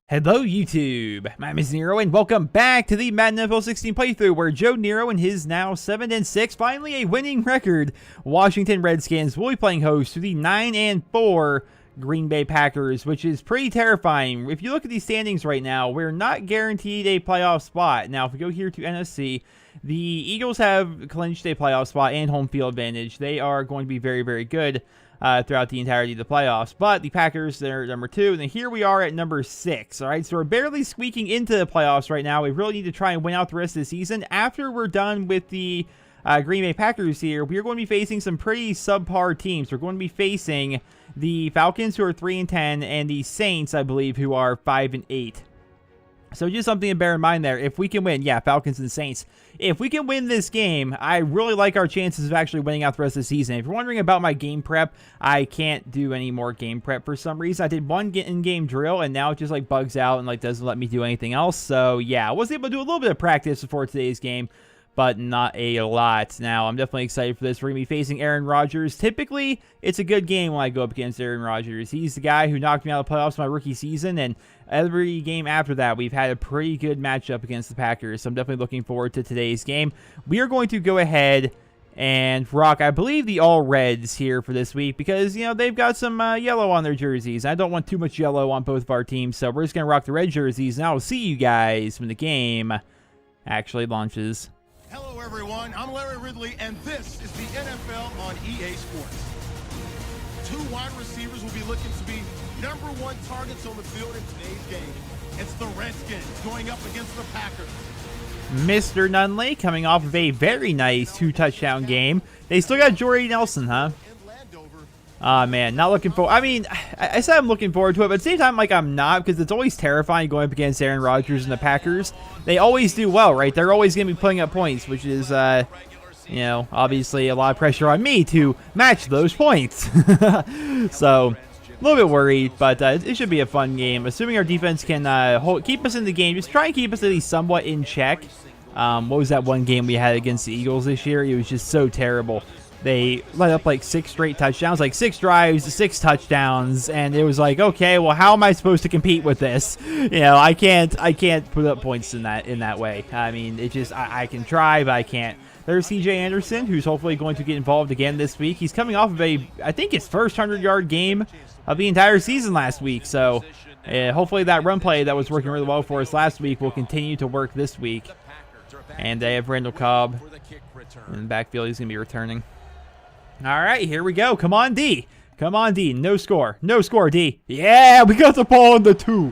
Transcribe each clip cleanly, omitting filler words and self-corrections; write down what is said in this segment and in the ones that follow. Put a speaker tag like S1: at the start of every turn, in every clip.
S1: Hello YouTube, my name is Nero and welcome back to the Madden NFL 16 playthrough where Joe Nero and his now 7-6, finally a winning record, Washington Redskins will be playing host to the 9-4 Green Bay Packers, which is pretty terrifying. If you look at these standings right now, we're not guaranteed a playoff spot. Now if we go here to NFC, the Eagles have clinched a playoff spot and home field advantage. They are going to be very, very good throughout the entirety of the playoffs. But the Packers, they're number 2, and then here we are at number 6. All right, so we're barely squeaking into the playoffs right now. We really need to try and win out the rest of the season. After we're done with the Green Bay Packers here, we are going to be facing some pretty subpar teams. We're going to be facing the Falcons, who are 3-10, and the Saints, I believe, who are 5-8. So just something to bear in mind there. If we can win, yeah, Falcons and Saints. If we can win this game, I really like our chances of actually winning out the rest of the season. If you're wondering about my game prep, I can't do any more game prep for some reason. I did one in-game drill, and now it just like bugs out and like doesn't let me do anything else. So yeah, I was able to do a little bit of practice before today's game, but not a lot. Now, I'm definitely excited for this. We're going to be facing Aaron Rodgers. Typically, it's a good game when I go up against Aaron Rodgers. He's the guy who knocked me out of the playoffs my rookie season, and every game after that, we've had a pretty good matchup against the Packers. So I'm definitely looking forward to today's game. We are going to go ahead and rock, I believe, the all reds here for this week because, you know, they've got some yellow on their jerseys. I don't want too much yellow on both of our teams, so we're just going to rock the red jerseys, and I'll see you guys when the game actually launches.
S2: Hello everyone, I'm Larry Ridley, and this is the NFL on EA Sports. 2 wide receivers will be looking to be #1 targets on the field in today's game. It's the Redskins going up against the Packers.
S1: Mr. Nunley coming off of a very nice 2-touchdown game. They still got Jordy Nelson, huh? Man, not looking forward. I mean, I said I'm looking forward to it, but at the same time, like, I'm not, because it's always terrifying going up against Aaron Rodgers and the Packers. They always do well, right? They're always going to be putting up points, which is, you know, obviously a lot of pressure on me to match those points. So, a little bit worried, but it should be a fun game. Assuming our defense can keep us in the game, just try and keep us at least somewhat in check. What was that one game we had against the Eagles this year? It was just so terrible. They let up like 6 straight touchdowns, like 6 drives, 6 touchdowns, and it was like, okay, well, how am I supposed to compete with this? You know, I can't put up points in that way. I mean, it just I can try, but I can't. There's C.J. Anderson, who's hopefully going to get involved again this week. He's coming off of I think his first 100-yard game of the entire season last week. So hopefully that run play that was working really well for us last week will continue to work this week. And they have Randall Cobb in the backfield. He's going to be returning. All right, here we go. Come on, D. Come on, D. No score. No score, D. Yeah, we got the ball on the 2.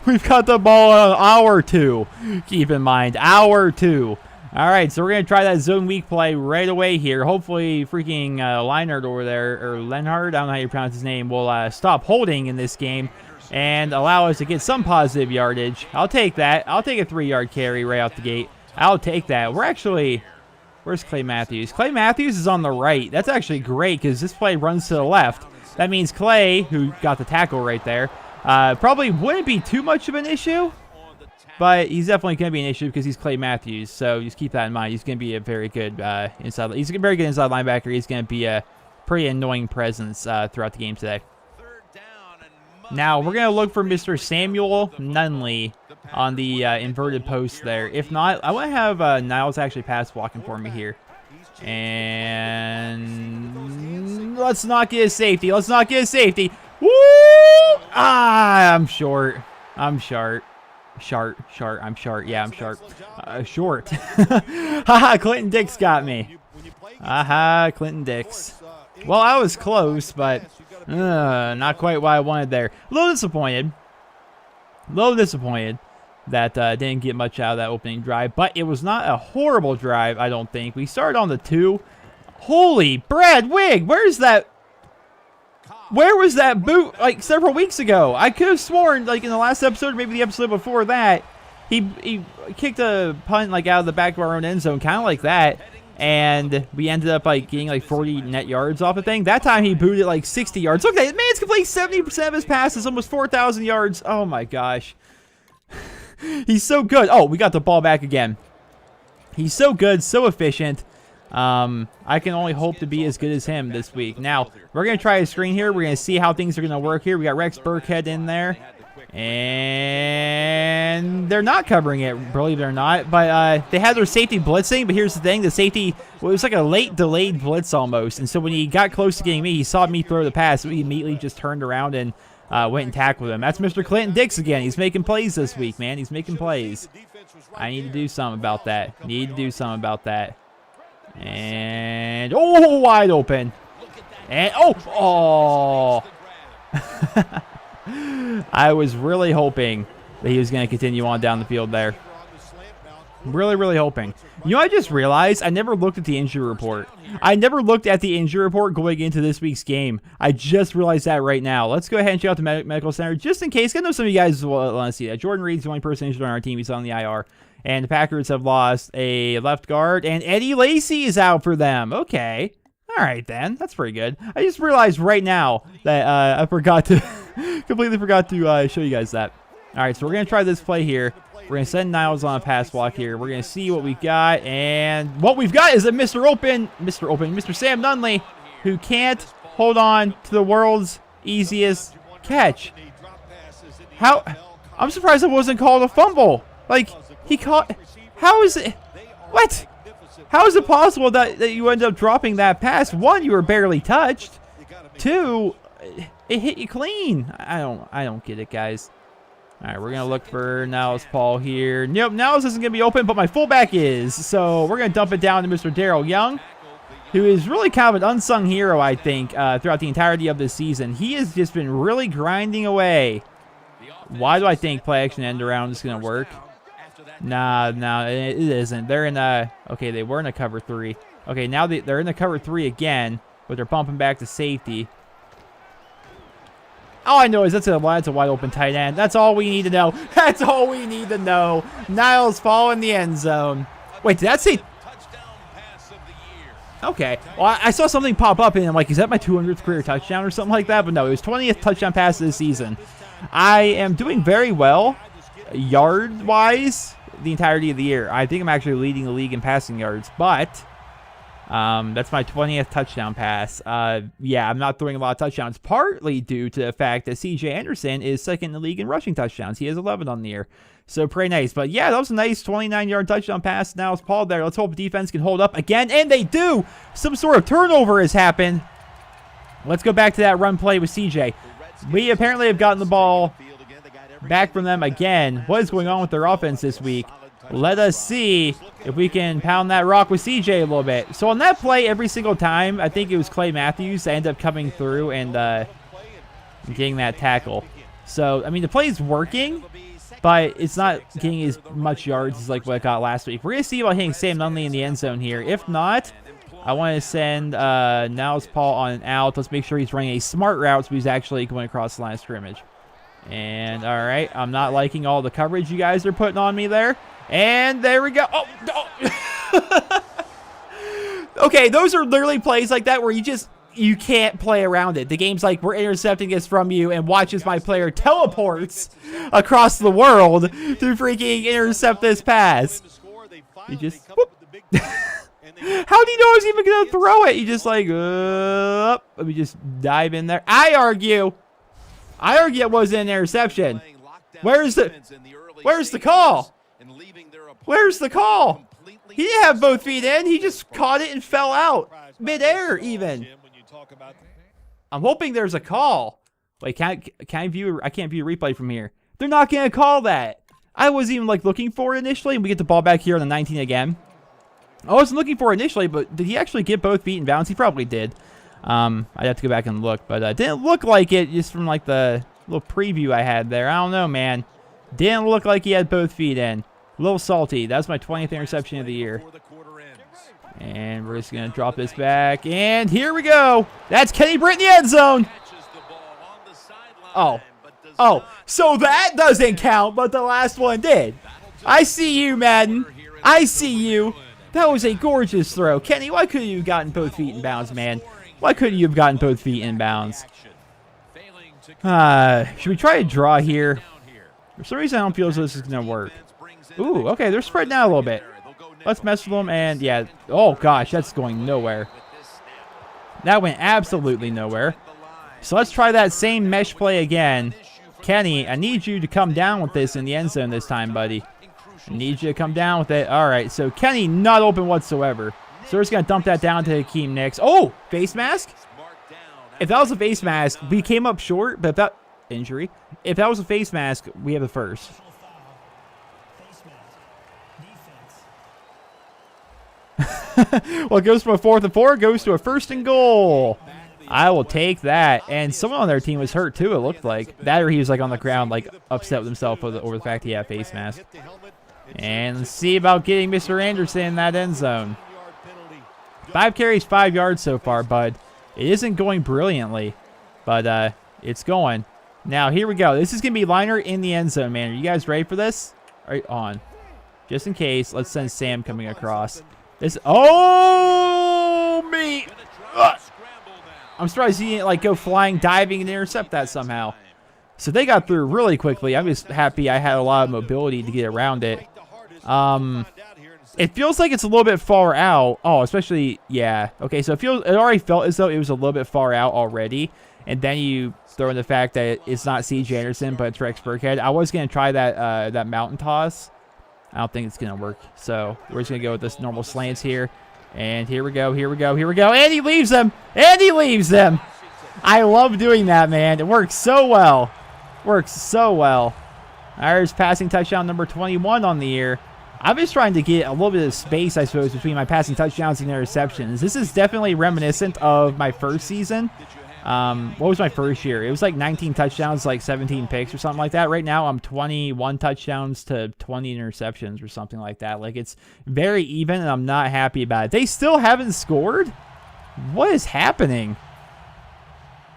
S1: We've got the ball on our 2. Keep in mind, our 2. All right, so we're going to try that zone weak play right away here. Hopefully, freaking Leinart over there, or Lenhard, I don't know how you pronounce his name, will stop holding in this game and allow us to get some positive yardage. I'll take that. I'll take a 3-yard carry right out the gate. I'll take that. We're actually... Where's Clay Matthews? Clay Matthews is on the right. That's actually great because this play runs to the left. That means Clay, who got the tackle right there, probably wouldn't be too much of an issue, but he's definitely going to be an issue because he's Clay Matthews. So just keep that in mind. He's going to be a very good inside. He's a very good inside linebacker. He's going to be a pretty annoying presence throughout the game today. Now we're going to look for Mr. Samuel Nunley on the inverted post there. If not, I want to have Niles actually pass blocking for me here. And let's not get a safety. Let's not get a safety. Woo! Ah, I'm short. I'm short. I'm short. Yeah, I'm short. Short. Haha, Clinton Dix got me. Aha, Clinton Dix. Well, I was close, but not quite what I wanted there. A little disappointed. That didn't get much out of that opening drive, but it was not a horrible drive, I don't think. We started on the 2. Holy Brad Wigg, where was that boot like several weeks ago? I could have sworn like in the last episode, or maybe the episode before that, he kicked a punt like out of the back of our own end zone, kind of like that. And we ended up like getting like 40 net yards off the thing. That time he booted like 60 yards. Look at that, man's completing 70% of his passes, almost 4,000 yards. Oh my gosh. He's so good. Oh, we got the ball back again. He's so good, so efficient. I can only hope to be as good as him this week. Now, we're going to try a screen here. We're going to see how things are going to work here. We got Rex Burkhead in there. And they're not covering it, believe it or not. But they had their safety blitzing. But here's the thing. The safety, well, it was like a late delayed blitz almost. And so when he got close to getting me, he saw me throw the pass. So he immediately just turned around and went and tackled him. That's Mr. Clinton Dix again. He's making plays this week, man. He's making plays. I need to do something about that. And, oh, wide open. And, oh. I was really hoping that he was going to continue on down the field there. Really, really hoping. You know, I just realized I never looked at the injury report. I never looked at the injury report going into this week's game. I just realized that right now. Let's go ahead and check out the medical center just in case. I know some of you guys want to see that. Jordan Reed's the only person injured on our team. He's on the IR. And the Packers have lost a left guard. And Eddie Lacy is out for them. Okay. All right, then. That's pretty good. I just realized right now that I forgot to, completely forgot to show you guys that. All right, so we're going to try this play here. We're going to send Niles on a pass block here. We're going to see what we've got. And what we've got is a Mr. Sam Nunley, who can't hold on to the world's easiest catch. How? I'm surprised it wasn't called a fumble. Like, he caught. How is it? What? How is it possible that you end up dropping that pass? One, you were barely touched. Two, it hit you clean. I don't get it, guys. All right, we're going to look for Niles Paul here. Nope, Niles isn't going to be open, but my fullback is. So we're going to dump it down to Mr. Darrell Young, who is really kind of an unsung hero, I think, throughout the entirety of this season. He has just been really grinding away. Why do I think play action end around is going to work? Nah, it isn't. They're in okay, they were in a cover 3. Okay, now they're in the cover 3 again, but they're bumping back to safety. All I know is that's a wide open tight end. That's all we need to know. That's all we need to know. Niles Paul in the end zone. Wait, did that say? Okay. Well, I saw something pop up, and I'm like, is that my 200th career touchdown or something like that? But no, it was 20th touchdown pass of the season. I am doing very well yard-wise the entirety of the year. I think I'm actually leading the league in passing yards, but that's my 20th touchdown pass. Yeah, I'm not throwing a lot of touchdowns, partly due to the fact that C.J. Anderson is second in the league in rushing touchdowns. He has 11 on the year, so pretty nice. But yeah, that was a nice 29-yard touchdown pass. Now it's Paul there. Let's hope the defense can hold up again, and they do. Some sort of turnover has happened. Let's go back to that run play with C.J. We apparently have gotten the ball back from them again. What is going on with their offense this week? Let us see if we can pound that rock with CJ a little bit. So on that play, every single time, I think it was Clay Matthews that ended up coming through and getting that tackle. So, I mean, the play is working, but it's not getting as much yards as like what I got last week. We're going to see about hitting Sam Nunley in the end zone here. If not, I want to send Niles Paul on an out. Let's make sure he's running a smart route so he's actually going across the line of scrimmage. And, all right, I'm not liking all the coverage you guys are putting on me there. And there we go. Oh. Okay, those are literally plays like that where you can't play around it. The game's like, we're intercepting this from you, and watch as my player teleports across the world to freaking intercept this pass. You just, whoop. How do you know I was even going to throw it? You just like, let me just dive in there. I argue it wasn't an interception. Where's the call? Where's the call? He didn't have both feet in. He just caught it and fell out midair even. I'm hoping there's a call. Wait, can I view? I can't view a replay from here. They're not going to call that. I wasn't even like looking for it initially, and we get the ball back here on the 19 again. I wasn't looking for it initially, but did he actually get both feet in bounds? He probably did. I'd have to go back and look, but it didn't look like it just from like the little preview I had there. I don't know, man. Didn't look like he had both feet in. A little salty. That's my 20th interception of the year. And we're just going to drop this back. And here we go. That's Kenny Britt in the end zone. Oh, so that doesn't count, but the last one did. I see you, Madden. I see you. That was a gorgeous throw. Kenny, why couldn't you have gotten both feet in bounds, man? Why couldn't you have gotten both feet in bounds? Should we try a draw here? For some reason, I don't feel as though this is going to work. Ooh, okay, they're spreading out a little bit. Let's mess with them, and yeah. Oh, gosh, that's going nowhere. That went absolutely nowhere. So let's try that same mesh play again. Kenny, I need you to come down with this in the end zone this time, buddy. I need you to come down with it. All right, so Kenny not open whatsoever. So we're just going to dump that down to Hakeem Nicks. Oh, face mask? If that was a face mask, we came up short, but if that... Injury. If that was a face mask, we have the first. Well, it goes from a 4th and 4, goes to a 1st and goal. I will take that. And someone on their team was hurt, too, it looked like. That or he was, like, on the ground, like, upset with himself over the fact he had a face mask. And let's see about getting Mr. Anderson in that end zone. 5 carries, 5 yards so far, bud. It isn't going brilliantly, but it's going. Now, here we go. This is going to be liner in the end zone, man. Are you guys ready for this? Right on. Just in case, let's send Sam coming across. This. Oh, me. Ugh. I'm surprised he didn't, like, go flying, diving, and intercept that somehow. So they got through really quickly. I'm just happy I had a lot of mobility to get around it. It feels like it's a little bit far out. Oh, especially, yeah. Okay, so it already felt as though it was a little bit far out already. And then you throw in the fact that it's not C.J. Anderson, but it's Rex Burkhead. I was going to try that mountain toss. I don't think it's going to work. So we're just going to go with this normal slants here. And here we go, here we go, here we go. And he leaves them. And he leaves them. I love doing that, man. It works so well. Works so well. There's passing touchdown number 21 on the year. I'm just trying to get a little bit of space, I suppose, between my passing touchdowns and interceptions. This is definitely reminiscent of my first season. What was my first year? It was like 19 touchdowns, like 17 picks or something like that. Right now, I'm 21 touchdowns to 20 interceptions or something like that. Like, it's very even, and I'm not happy about it. They still haven't scored? What is happening?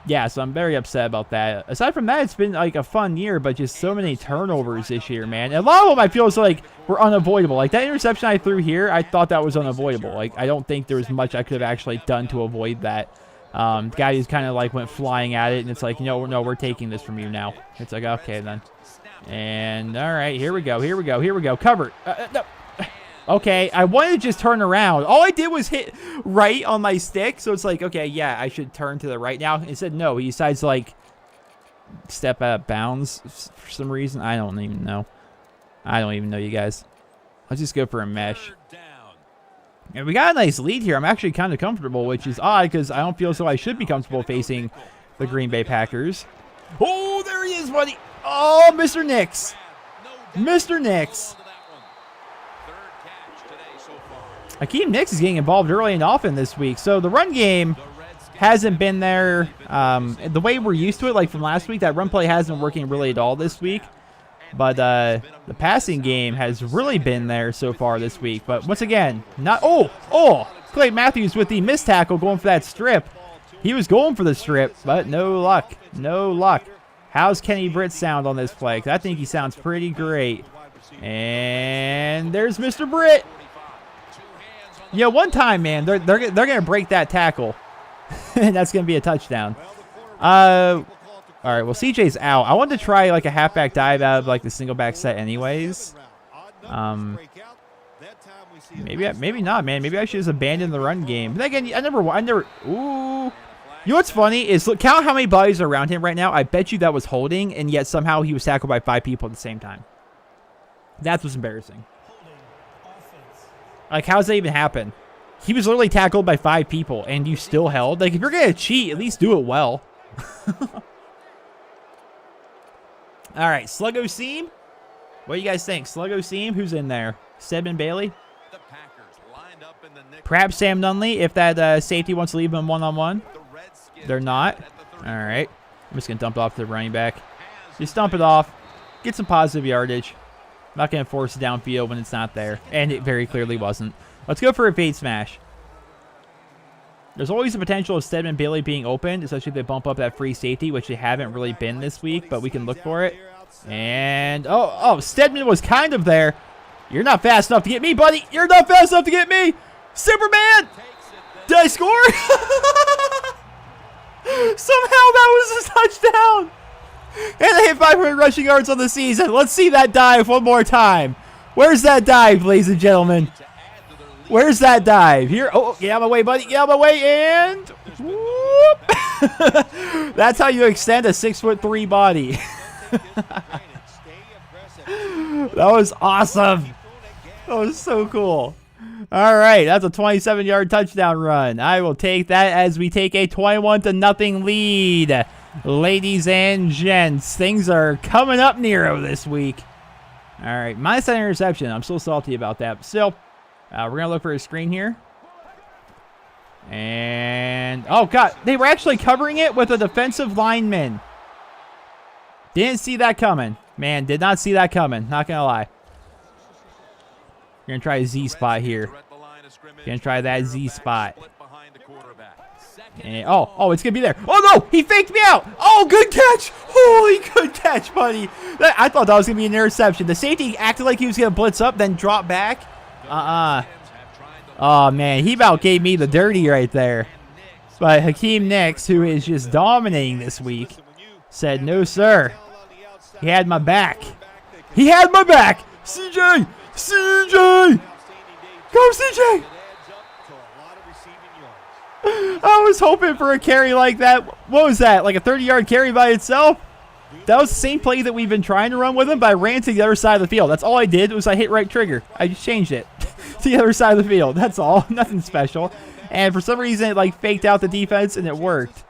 S1: Yeah, so I'm very upset about that. Aside from that, it's been like a fun year, but just so many turnovers this year, man. And a lot of them I feel like were unavoidable. Like that interception I threw here, I thought that was unavoidable. Like I don't think there was much I could have actually done to avoid that. The guy just kind of like went flying at it, and it's like, no, we're taking this from you now. It's like, okay then. And all right, here we go, here we go, here we go. Covered. No. Okay, I wanted to just turn around. All I did was hit right on my stick, so it's like, okay, yeah, I should turn to the right now. Instead, no, he decides to, like, step out of bounds for some reason. I don't even know. I don't even know, you guys. Let's just go for a mesh. And we got a nice lead here. I'm actually kind of comfortable, which is odd because I don't feel as though I should be comfortable facing the Green Bay Packers. Oh, there he is, buddy. Oh, Mr. Nicks. Mr. Nicks. Hakeem Nicks is getting involved early and often this week. So the run game hasn't been there the way we're used to it. Like from last week, that run play hasn't been working really at all this week. But the passing game has really been there so far this week. But once again, not... Oh! Clay Matthews with the missed tackle going for that strip. He was going for the strip, but no luck. No luck. How's Kenny Britt sound on this play? 'Cause I think he sounds pretty great. And there's Mr. Britt. Yeah, one time, man, they're gonna break that tackle, and that's gonna be a touchdown. All right, well, CJ's out. I wanted to try like a halfback dive out of like the single back set, anyways. Maybe not, man. Maybe I should just abandon the run game. But again, I never. Ooh. You know what's funny is look, count how many bodies are around him right now. I bet you that was holding, and yet somehow he was tackled by 5 people at the same time. That's what's embarrassing. Like, how does that even happen? He was literally tackled by 5 people, and you still held? Like, if you're going to cheat, at least do it well. All right, Sluggo Seam. What do you guys think? Sluggo Seam, who's in there? Stedman Bailey? Perhaps Sam Nunley, if that safety wants to leave him one-on-one. They're not. All right. I'm just going to dump it off to the running back. Just dump it off. Get some positive yardage. I'm not going to force it downfield when it's not there. And it very clearly wasn't. Let's go for a fade smash. There's always the potential of Stedman Bailey being open, especially if they bump up that free safety, which they haven't really been this week, but we can look for it. And, oh, Stedman was kind of there. You're not fast enough to get me, buddy. You're not fast enough to get me. Superman! Did I score? Somehow that was a touchdown. And I hit 500 rushing yards on the season. Let's see that dive one more time. Where's that dive, ladies and gentlemen? Where's that dive? Here. Oh, get out of my way, buddy. Get out of my way. And whoop. That's how you extend a 6'3" body. That was awesome. That was so cool. All right, that's a 27-yard touchdown run. I will take that as we take a 21-0 lead. Ladies and gents, things are coming up Nero this week. All right, minus that interception. I'm still salty about that. But still, we're going to look for a screen here. And, oh, God, they were actually covering it with a defensive lineman. Didn't see that coming. Man, did not see that coming. Not going to lie. We're going to try a Z spot here. Going to try that Z spot. And, oh, it's going to be there. Oh, no, he faked me out. Oh, good catch. Holy good catch, buddy. I thought that was going to be an interception. The safety acted like he was going to blitz up, then drop back. Oh, man, he about gave me the dirty right there. But Hakeem Nicks, who is just dominating this week, said, no, sir. He had my back. He had my back. CJ! CJ! Go, CJ! I was hoping for a carry like that. What was that? Like a 30-yard carry by itself? That was the same play that we've been trying to run with him, but I ran to the other side of the field. That's all I did was I hit right trigger. I just changed it to the other side of the field. That's all. Nothing special. And for some reason, it like faked out the defense, and it worked.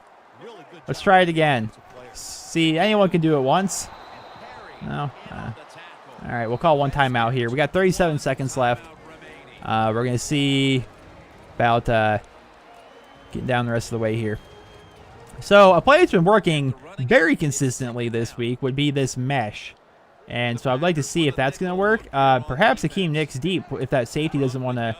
S1: Let's try it again. See, anyone can do it once. No? All right, we'll call one timeout here. We got 37 seconds left. We're going to see about getting down the rest of the way here. So a play that's been working very consistently this week would be this mesh. And so I'd like to see if that's going to work. Perhaps Hakeem Nicks deep if that safety doesn't want to.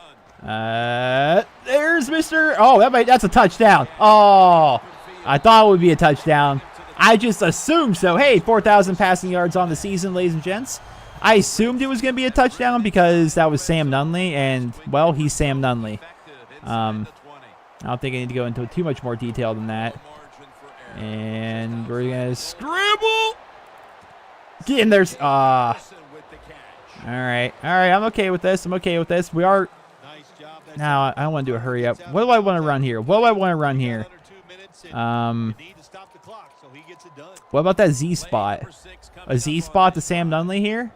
S1: There's Mr. Oh, that's a touchdown. Oh, I thought it would be a touchdown. I just assumed so. Hey, 4,000 passing yards on the season, ladies and gents. I assumed it was going to be a touchdown because that was Sam Nunley, and, well, he's Sam Nunley. I don't think I need to go into too much more detail than that. And we're going to scramble. Get in there. All right. I'm okay with this. We are. Now, I don't want to do a hurry up. What do I want to run here? What about that Z spot? A Z spot to Sam Nunley here?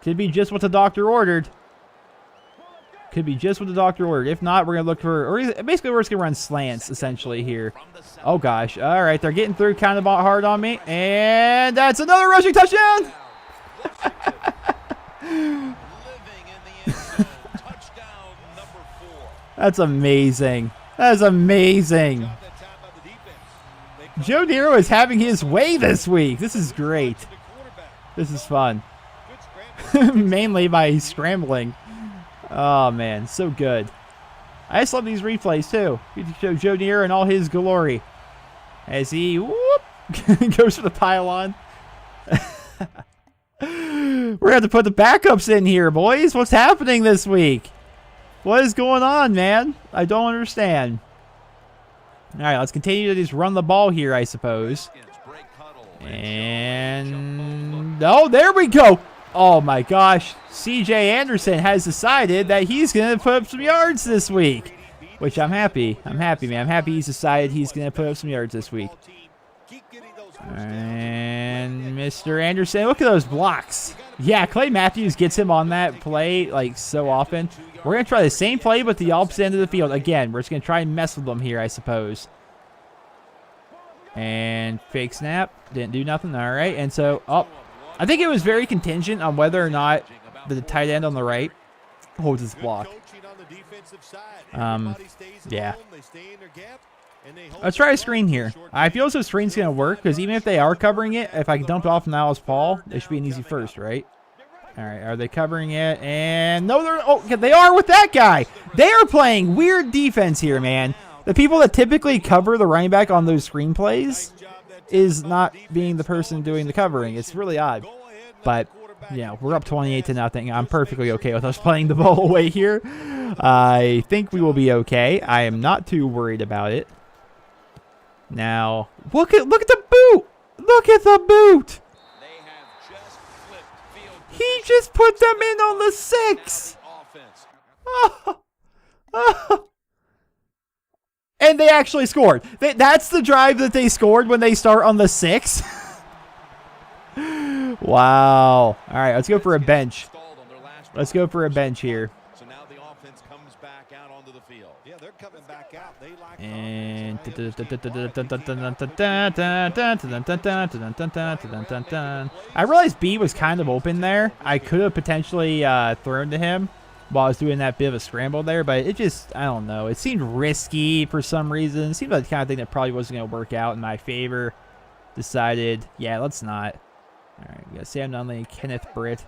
S1: Could be just what the doctor ordered. If not, we're going to look for, or basically we're just going to run slants essentially here. Oh gosh. All right. They're getting through kind of hard on me. And that's another rushing touchdown. That's amazing. Joe Nero is having his way this week. This is great. This is fun. Mainly by scrambling. Oh, man. So good. I just love these replays, too. You can show Joe Nero in all his glory. As he goes for the pylon. We're going to have to put the backups in here, boys. What's happening this week? What is going on, man? I don't understand. All right, let's continue to just run the ball here, I suppose. And oh, there we go. Oh my gosh, CJ Anderson has decided that he's going to put up some yards this week, which I'm happy. I'm happy, man. I'm happy he's decided he's going to put up some yards this week. And Mr. Anderson, look at those blocks. Yeah, Clay Matthews gets him on that play like so often. We're going to try the same play, but the opposite end of the field. Again, we're just going to try and mess with them here, I suppose. And fake snap. Didn't do nothing. All right. And so, I think it was very contingent on whether or not the tight end on the right holds his block. Yeah. Let's try a screen here. I feel as though screen's going to work because even if they are covering it, if I can dump it off now as Paul, it should be an easy first, right? All right, are they covering it? And no, they are with that guy. They are playing weird defense here, man. The people that typically cover the running back on those screenplays is not being the person doing the covering. It's really odd. But, yeah, we're up 28-0. I'm perfectly okay with us playing the ball away here. I think we will be okay. I am not too worried about it. Now, look at the boot. Look at the boot. He just put them in on the 6. And they actually scored. That's the drive that they scored when they start on the 6. Wow. All right, let's go for a bench. Let's go for a bench here.
S2: So now the offense comes back out onto the field.
S3: Yeah, they're coming back out. They like
S1: And I realized B was kind of open there. I could have potentially thrown to him while I was doing that bit of a scramble there, but it just, I don't know. It seemed risky for some reason. It seemed like the kind of thing that probably wasn't going to work out in my favor. Decided, yeah, let's not. All right, we got Sam Nunley, Kenneth Britt.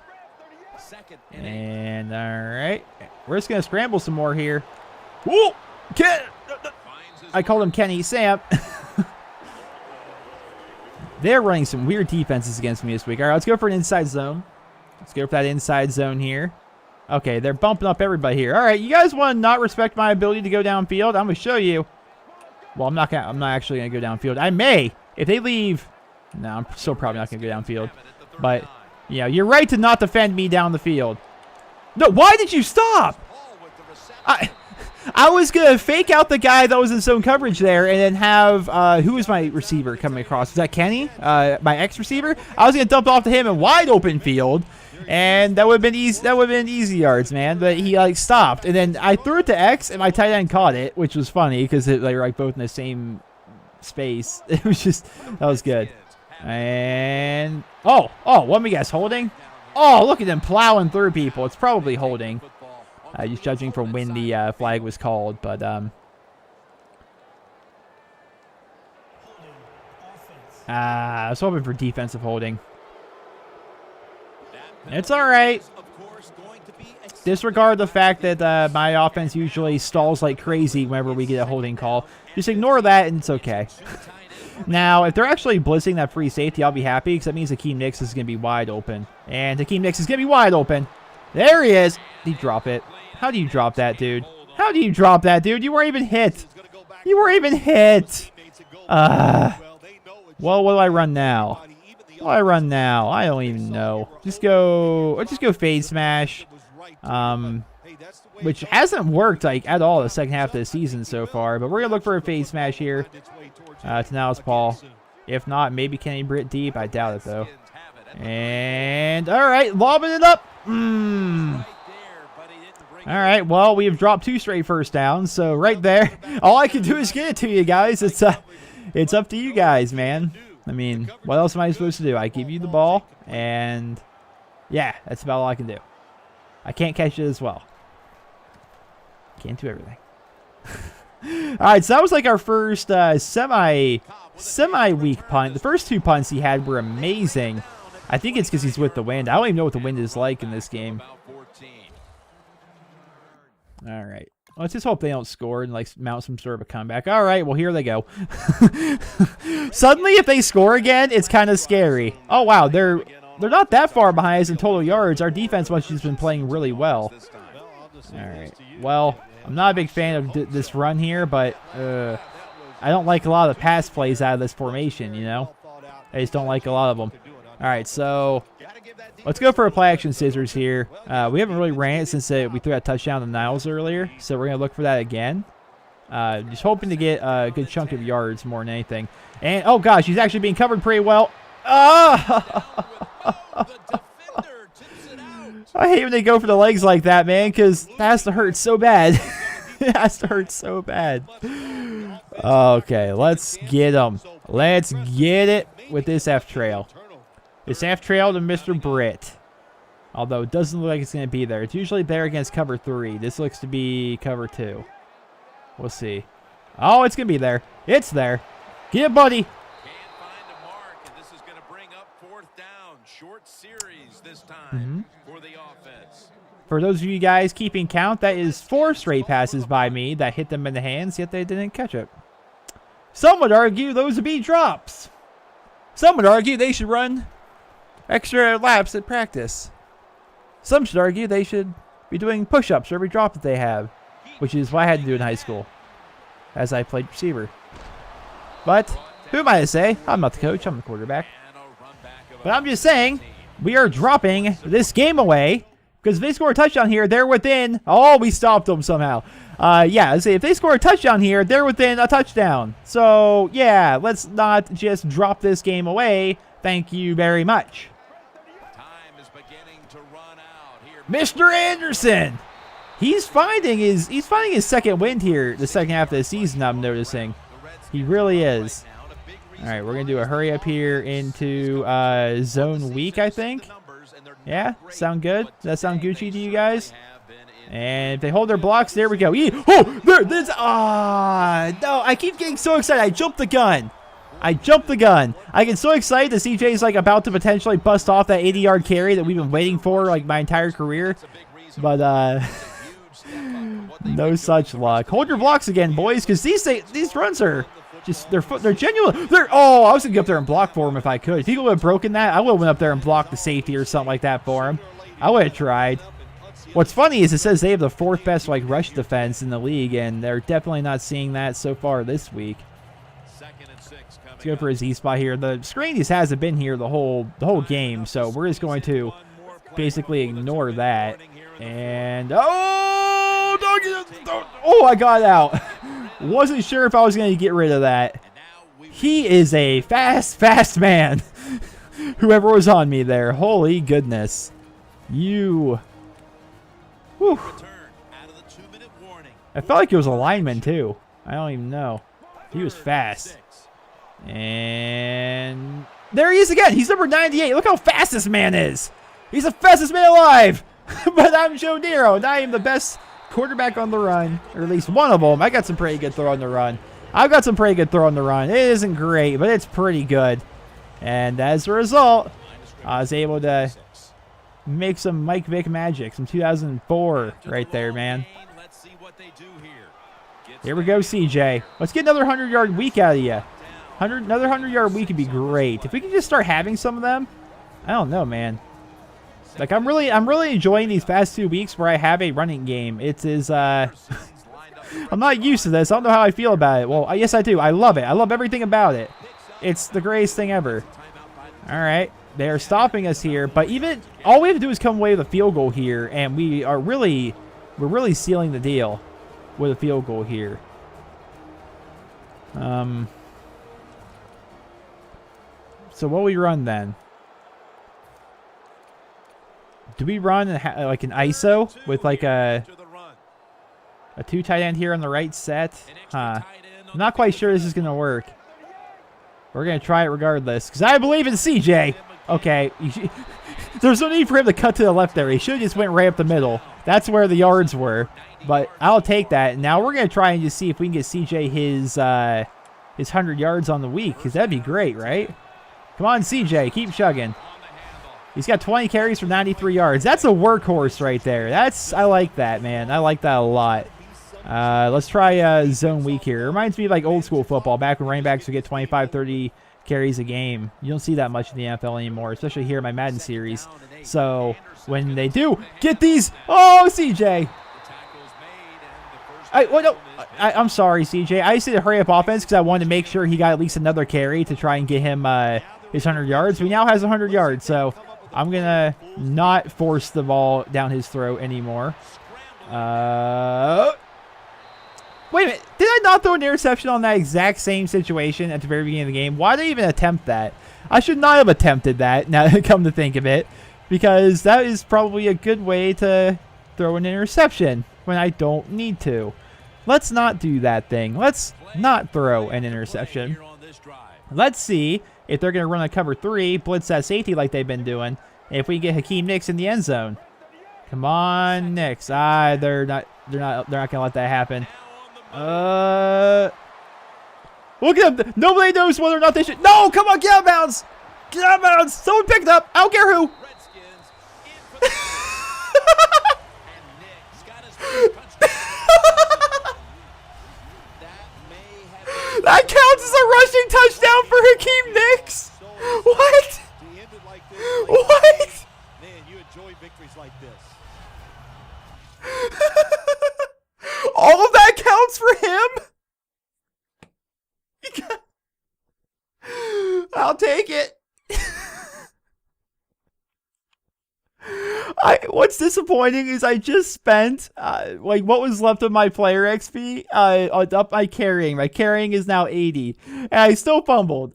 S1: And, all right. We're just going to scramble some more here. Whoa! I called him Kenny. Sam. They're running some weird defenses against me this week. All right, let's go for an inside zone. Let's go for that inside zone here. Okay, they're bumping up everybody here. All right, you guys want to not respect my ability to go downfield? I'm going to show you. Well, I'm not actually going to go downfield. I may. If they leave. No, I'm still probably not going to go downfield. But, yeah, you're right to not defend me down the field. No, why did you stop? I was going to fake out the guy that was in zone coverage there and then have, who was my receiver coming across? Was that Kenny? My ex-receiver? I was going to dump it off to him in wide open field. And that would have been easy. That would have been easy yards, man. But he like stopped, and then I threw it to X, and my tight end caught it, which was funny because they were like both in the same space. It was just that was good. And oh, what me guess holding? Oh, look at them plowing through people. It's probably holding. Just judging from when the flag was called, but I was hoping for defensive holding. It's all right. Disregard the fact that my offense usually stalls like crazy whenever we get a holding call. Just ignore that, and it's okay. Now, if they're actually blitzing that free safety, I'll be happy because that means Hakeem Nicks is going to be wide open. And Hakeem Nicks is going to be wide open. There he is. Did he drop it? How do you drop that, dude? How do you drop that, dude? You weren't even hit. You weren't even hit. Well, what do I run now? What do I run now? I don't even know. Just go fade smash. Which hasn't worked like at all the second half of the season so far. But we're gonna look for a fade smash here. To now it's Paul. If not, maybe Kenny Britt deep. I doubt it though. And all right, lobbing it up. All right, well, we have dropped 2 straight first downs, so right there, all I can do is get it to you guys. It's up to you guys, man. I mean, what else am I supposed to do? I give you the ball, and yeah, that's about all I can do. I can't catch it as well. Can't do everything. All right, so that was like our first semi-weak punt. The first 2 punts he had were amazing. I think it's because he's with the wind. I don't even know what the wind is like in this game. All right. Let's just hope they don't score and like mount some sort of a comeback. All right, well, here they go. Suddenly, if they score again, it's kind of scary. Oh, wow, they're not that far behind us in total yards. Our defense must have just been playing really well. All right. Well, I'm not a big fan of this run here, but I don't like a lot of the pass plays out of this formation, you know? I just don't like a lot of them. All right, so let's go for a play action scissors here. We haven't really ran it since we threw that touchdown to Niles earlier, so we're going to look for that again. Just hoping to get a good chunk of yards more than anything. And, oh, gosh, he's actually being covered pretty well. Oh! I hate when they go for the legs like that, man, because that has to hurt so bad. It has to hurt so bad. Okay, let's get them. Let's get it with this F-trail. It's F-trail to Mr. Britt. Although it doesn't look like it's going to be there. It's usually there against cover 3. This looks to be cover 2. We'll see. Oh, it's going to be there. It's there. Get it, buddy.
S2: Can't find a mark, and this is going to bring up 4th down. Short series this time for the offense.
S1: For those of you guys keeping count, that is 4 straight passes by me that hit them in the hands, yet they didn't catch it. Some would argue those would be drops. Some would argue they should run extra laps at practice. Some should argue they should be doing push-ups for every drop that they have, which is what I had to do in high school as I played receiver. But who am I to say? I'm not the coach. I'm the quarterback. But I'm just saying we are dropping this game away because if they score a touchdown here, they're within. Oh, we stopped them somehow. Yeah, let's see. If they score a touchdown here, they're within a touchdown. So, yeah, let's not just drop this game away. Thank you very much. Mr. Anderson. He's finding his second wind here the second half of the season, I'm noticing. He really is. All right, we're going to do a hurry up here into zone week, I think. Yeah, sound good? Does that sound Gucci to you guys? And if they hold their blocks, there we go. Oh, there, this, no, I keep getting so excited. I jumped the gun. I get so excited that CJ's like about to potentially bust off that 80-yard carry that we've been waiting for like my entire career. But no such luck. Hold your blocks again, boys, because these runs are just they're genuine. I was gonna get up there and block for him if I could. If he would have broken that, I would have went up there and blocked the safety or something like that for him. I would have tried. What's funny is it says they have the 4th best like rush defense in the league, and they're definitely not seeing that so far this week. Let's go for a Z spot here. The screen just hasn't been here the whole game, so we're just going to basically ignore that. And I got out. Wasn't sure if I was going to get rid of that. He is a fast man. Whoever was on me there. Holy goodness. Whew. I felt like it was a lineman too. I don't even know. He was fast. And there he is again. He's number 98. Look how fast this man is. He's the fastest man alive. But I'm Joe Nero, and I am the best quarterback on the run, or at least one of them. I got some pretty good throw on the run. It isn't great, but it's pretty good. And as a result, I was able to make some Mike Vick magic, some 2004 right there, man. Here we go, CJ. Let's get another 100-yard week out of you. Another 100-yard week would be great. If we can just start having some of them, I don't know, man. Like I'm really enjoying these past 2 weeks where I have a running game. It is I'm not used to this. I don't know how I feel about it. Well, yes I do. I love it. I love everything about it. It's the greatest thing ever. All right. They are stopping us here, but even all we have to do is come away with a field goal here, and we're really sealing the deal with a field goal here. So what will we run then? Do we run like an ISO with like a 2 tight end here on the right set? I'm not quite sure this is going to work. We're going to try it regardless because I believe in CJ. Okay. There's no need for him to cut to the left there. He should have just went right up the middle. That's where the yards were. But I'll take that. Now we're going to try and just see if we can get CJ his 100 yards on the week because that'd be great, right? Come on, CJ. Keep chugging. He's got 20 carries for 93 yards. That's a workhorse right there. I like that, man. I like that a lot. Let's try zone week here. It reminds me of like old school football, back when running backs would get 25, 30 carries a game. You don't see that much in the NFL anymore, especially here in my Madden series. So when they do get these, CJ. I'm sorry, CJ. I just did a hurry up offense because I wanted to make sure he got at least another carry to try and get him his 100 yards. He now has 100 yards, so I'm going to not force the ball down his throat anymore. Wait a minute. Did I not throw an interception on that exact same situation at the very beginning of the game? Why did I even attempt that? I should not have attempted that, now come to think of it, because that is probably a good way to throw an interception when I don't need to. Let's not do that thing. Let's not throw an interception. Let's see if they're going to run a cover 3, blitz that safety like they've been doing, if we get Hakeem Nicks in the end zone. Come on, Nicks. They're not going to let that happen. Look at them. Nobody knows whether or not they should. No, come on, get out of bounds. Get out of bounds. Someone picked it up. I don't care who. That counts as a rushing touchdown for Hakeem Nicks. What? What?
S3: Man, you enjoy victories like this.
S1: All of that counts for him? I'll take it. What's disappointing is I just spent like what was left of my player XP up my carrying. My carrying is now 80, and I still fumbled.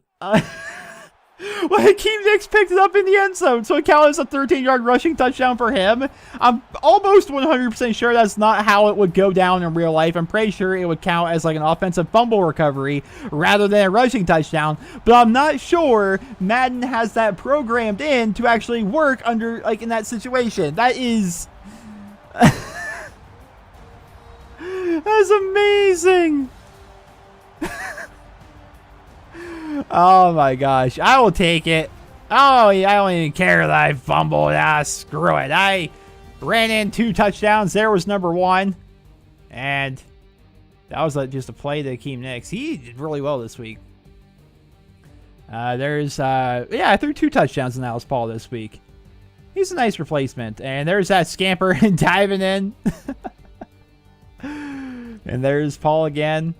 S1: Well, Hakeem Nicks picked it up in the end zone, so it counted as a 13-yard rushing touchdown for him. I'm almost 100% sure that's not how it would go down in real life. I'm pretty sure it would count as like an offensive fumble recovery rather than a rushing touchdown. But I'm not sure Madden has that programmed in to actually work under like in that situation. That is that's amazing. Oh my gosh, I will take it. Oh, yeah, I don't even care that I fumbled. Screw it. I ran in 2 touchdowns. There was number 1. And that was just a play to Hakeem Nicks. He did really well this week. I threw 2 touchdowns in Alice Paul this week. He's a nice replacement. And there's that scamper diving in. And there's Paul again.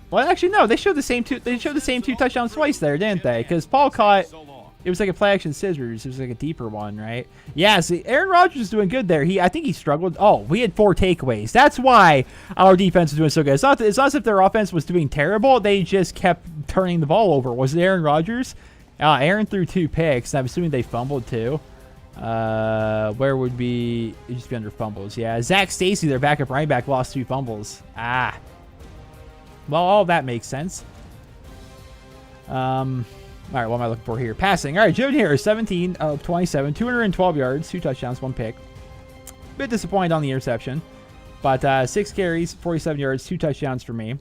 S1: Well, actually, no. They showed the same 2 touchdowns twice there, didn't they? Because Paul caught. It was like a play action scissors. It was like a deeper one, right? Yeah. See, Aaron Rodgers is doing good there. I think he struggled. Oh, we had 4 takeaways. That's why our defense is doing so good. It's not as if their offense was doing terrible. They just kept turning the ball over. Was it Aaron Rodgers? Aaron threw 2 picks. I'm assuming they fumbled too. Where would be? It'd just be under fumbles. Yeah. Zach Stacy, their backup running back, lost 2 fumbles. Well, all that makes sense. All right, what am I looking for here? Passing. All right, Joe Nero, 17 of 27, 212 yards, 2 touchdowns, 1 pick. Bit disappointed on the interception, but 6 carries, 47 yards, 2 touchdowns for me.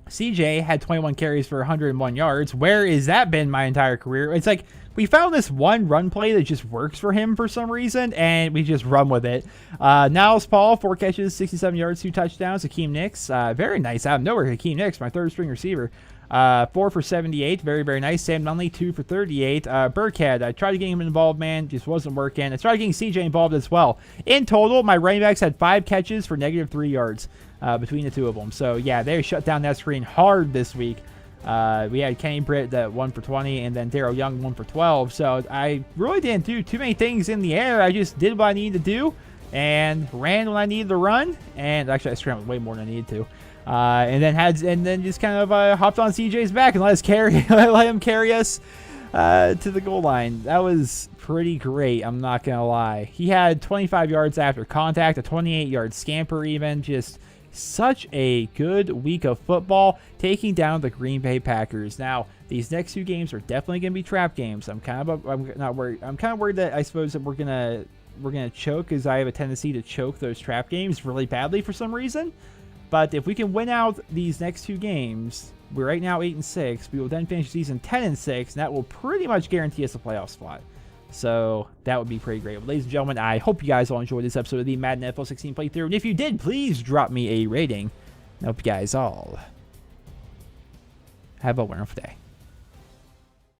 S1: CJ had 21 carries for 101 yards. Where has that been my entire career? It's like we found this one run play that just works for him for some reason, and we just run with it. Niles Paul, 4 catches, 67 yards, 2 touchdowns. Hakeem Nicks, very nice. Out of nowhere, Hakeem Nicks, my 3rd-string receiver. 4 for 78, very, very nice. Sam Nunley, 2 for 38. Burkhead, I tried to get him involved, man, just wasn't working. I tried getting CJ involved as well. In total, my running backs had 5 catches for -3 yards between the 2 of them. So, yeah, they shut down that screen hard this week. We had Kenny Britt that 1 for 20, and then Daryl Young 1 for 12. So I really didn't do too many things in the air. I just did what I needed to do and ran when I needed to run. And actually, I scrambled way more than I needed to. And then just kind of hopped on CJ's back and let him carry us to the goal line. That was pretty great. I'm not gonna lie. He had 25 yards after contact, a 28-yard scamper, even just. Such a good week of football, taking down the Green Bay Packers. Now, these next 2 games are definitely going to be trap games. I'm not worried. I'm kind of worried that I suppose that we're gonna choke, because I have a tendency to choke those trap games really badly for some reason. But if we can win out these next 2 games, we're right now 8-6. We will then finish the season 10-6, and that will pretty much guarantee us a playoff spot. So that would be pretty great. Well, ladies and gentlemen, I hope you guys all enjoyed this episode of the Madden NFL 16 playthrough. And if you did, please drop me a rating. I hope you guys all have a wonderful day.